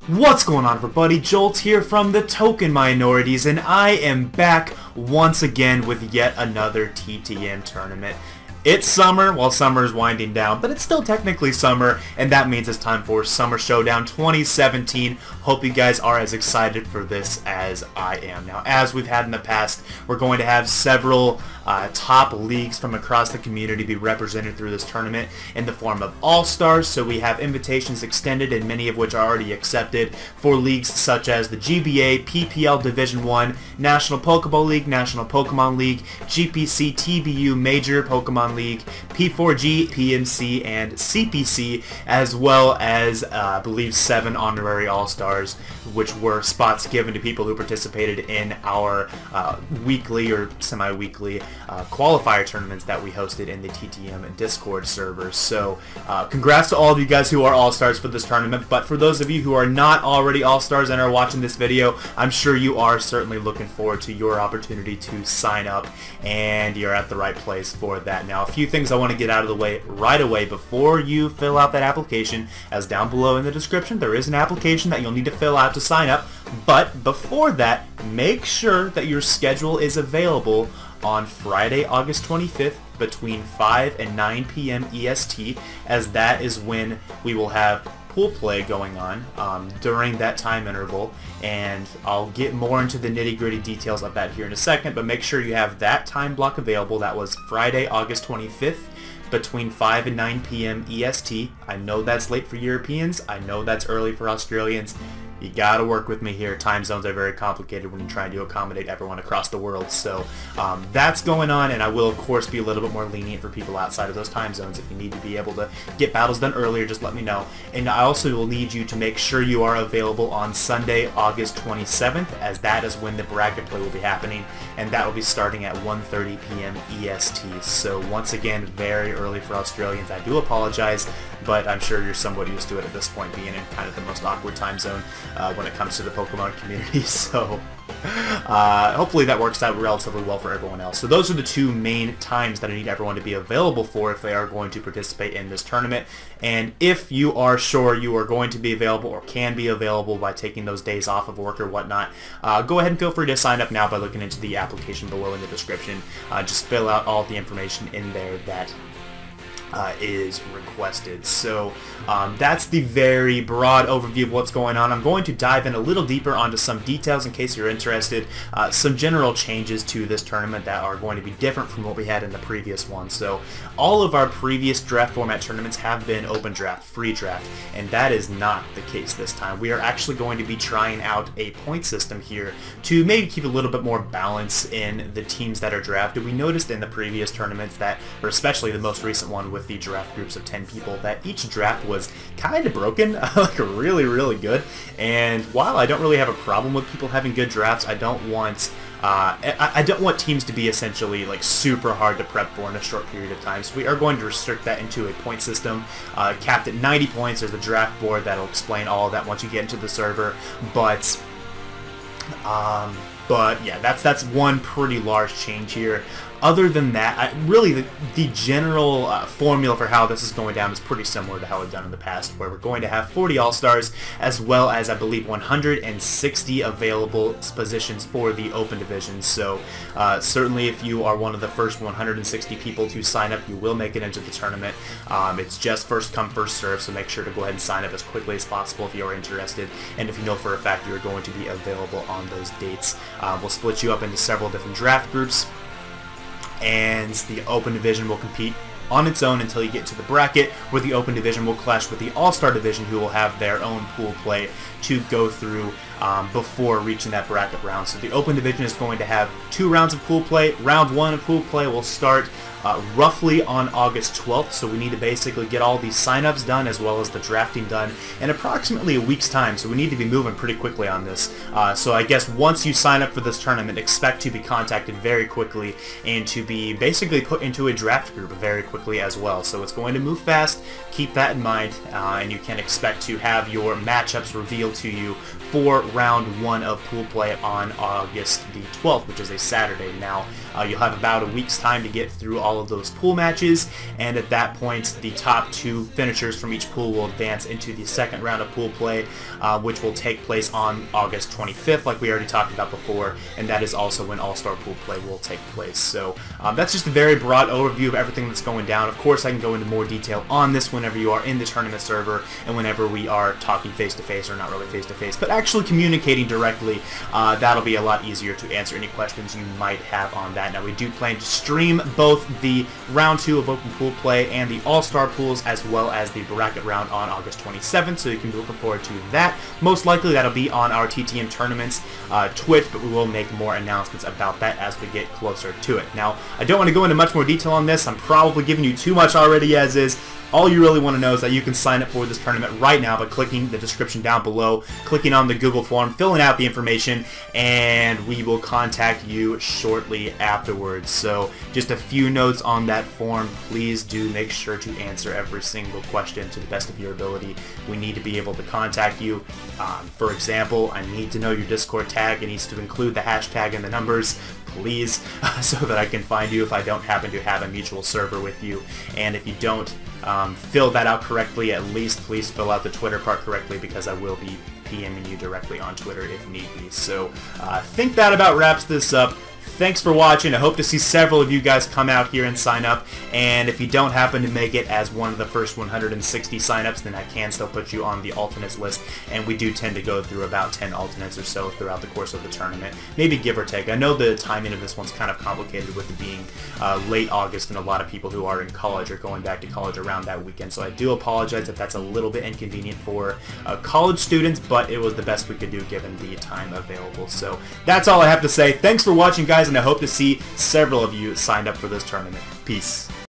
What's going on, everybody? Jolt here from the Token Minorities, and I am back once again with yet another TTM tournament. It's summer, well, summer is winding down, but it's still technically summer, and that means it's time for Summer Showdown 2017. Hope you guys are as excited for this as I am. Now, as we've had in the past, we're going to have several top leagues from across the community be represented through this tournament in the form of All-Stars, so we have invitations extended, and many of which are already accepted for leagues such as the GBA, PPL Division 1, National Pokeball League, National Pokemon League, GPC, TBU, Major Pokemon League, P4G, PMC, and CPC, as well as, I believe, 7 honorary All-Stars, which were spots given to people who participated in our weekly or semi-weekly qualifier tournaments that we hosted in the TTM Discord server. So congrats to all of you guys who are All-Stars for this tournament, but for those of you who are not already All-Stars and are watching this video, I'm sure you are certainly looking forward to your opportunity to sign up, and you're at the right place for that. Now, a few things I want to get out of the way right away before you fill out that application. As down below in the description, there is an application that you'll need to fill out to sign up, but before that, make sure that your schedule is available on Friday, August 25th between 5 and 9 p.m. EST, as that is when we will have pool play going on during that time interval, and I'll get more into the nitty-gritty details of that here in a second, but make sure you have that time block available. That was Friday, August 25th between 5 and 9 p.m. EST. I know that's late for Europeans. I know that's early for Australians. You gotta work with me here. Time zones are very complicated when you're trying to accommodate everyone across the world. So that's going on, and I will, of course, be a little bit more lenient for people outside of those time zones. If you need to be able to get battles done earlier, just let me know. And I also will need you to make sure you are available on Sunday, August 27th, as that is when the bracket play will be happening, and that will be starting at 1:30 p.m. EST. So once again, very early for Australians. I do apologize, but I'm sure you're somewhat used to it at this point, being in kind of the most awkward time zone when it comes to the Pokemon community. So hopefully that works out relatively well for everyone else. So those are the two main times that I need everyone to be available for if they are going to participate in this tournament. And if you are sure you are going to be available or can be available by taking those days off of work or whatnot, go ahead and feel free to sign up now by looking into the application below in the description. Just fill out all the information in there that is requested. So that's the very broad overview of what's going on. I'm going to dive in a little deeper onto some details in case you're interested. Some general changes to this tournament that are going to be different from what we had in the previous one. So all of our previous draft format tournaments have been open draft, free draft, and that is not the case this time. We are actually going to be trying out a point system here to maybe keep a little bit more balance in the teams that are drafted. We noticed in the previous tournaments that, or especially the most recent one with the draft groups of 10 people, that each draft was kind of broken, like really good. And while I don't really have a problem with people having good drafts, I don't want I don't want teams to be essentially like super hard to prep for in a short period of time. So we are going to restrict that into a point system, capped at 90 points. There's a draft board that'll explain all of that once you get into the server, but yeah, that's one pretty large change here. Other than that, really the general formula for how this is going down is pretty similar to how we've done in the past, where we're going to have 40 All-Stars as well as, I believe, 160 available positions for the Open Division. So certainly if you are one of the first 160 people to sign up, you will make it into the tournament. It's just first come, first serve, so make sure to go ahead and sign up as quickly as possible if you're interested, and if you know for a fact you're going to be available on those dates. We'll split you up into several different draft groups, and the Open Division will compete on its own until you get to the bracket, where the Open Division will clash with the All-Star Division, who will have their own pool play to go through before reaching that bracket round. So the Open Division is going to have 2 rounds of pool play. Round 1 of pool play will start roughly on August 12th, so we need to basically get all these sign-ups done as well as the drafting done in approximately a week's time, so we need to be moving pretty quickly on this. So I guess once you sign up for this tournament, expect to be contacted very quickly and to be basically put into a draft group very quickly quickly as well. So it's going to move fast. Keep that in mind, and you can expect to have your matchups revealed to you for round 1 of pool play on August the 12th, which is a Saturday. Now, you'll have about a week's time to get through all of those pool matches, and at that point, the top 2 finishers from each pool will advance into the second round of pool play, which will take place on August 25th, like we already talked about before, and that is also when All-Star Pool Play will take place. So that's just a very broad overview of everything that's going down. Of course, I can go into more detail on this whenever you are in the tournament server and whenever we are talking face-to-face, or not really face-to-face, but actually communicating directly. That'll be a lot easier to answer any questions you might have on that. Now, we do plan to stream both the round 2 of Open Pool Play and the All-Star Pools, as well as the bracket round on August 27th, so you can be looking forward to that. Most likely that'll be on our TTM Tournaments Twitch, but we will make more announcements about that as we get closer to it. Now, I don't want to go into much more detail on this. I'm probably giving you too much already as is. All you really want to know is that you can sign up for this tournament right now by clicking the description down below, clicking on the Google form, filling out the information, and we will contact you shortly afterwards. So just a few notes on that form. Please do make sure to answer every single question to the best of your ability. We need to be able to contact you. For example, I need to know your Discord tag. It needs to include the hashtag and the numbers, please, so that I can find you if I don't happen to have a mutual server with you. And if you don't fill that out correctly, at least please fill out the Twitter part correctly, because I will be PMing you directly on Twitter if need be. So I think that about wraps this up. Thanks for watching. I hope to see several of you guys come out here and sign up, and if you don't happen to make it as one of the first 160 signups, then I can still put you on the alternates list, and we do tend to go through about 10 alternates or so throughout the course of the tournament, maybe give or take. I know the timing of this one's kind of complicated with it being late August, and a lot of people who are in college are going back to college around that weekend, so I do apologize if that's a little bit inconvenient for college students, but it was the best we could do given the time available. So that's all I have to say. Thanks for watching, guys, and I hope to see several of you signed up for this tournament. Peace.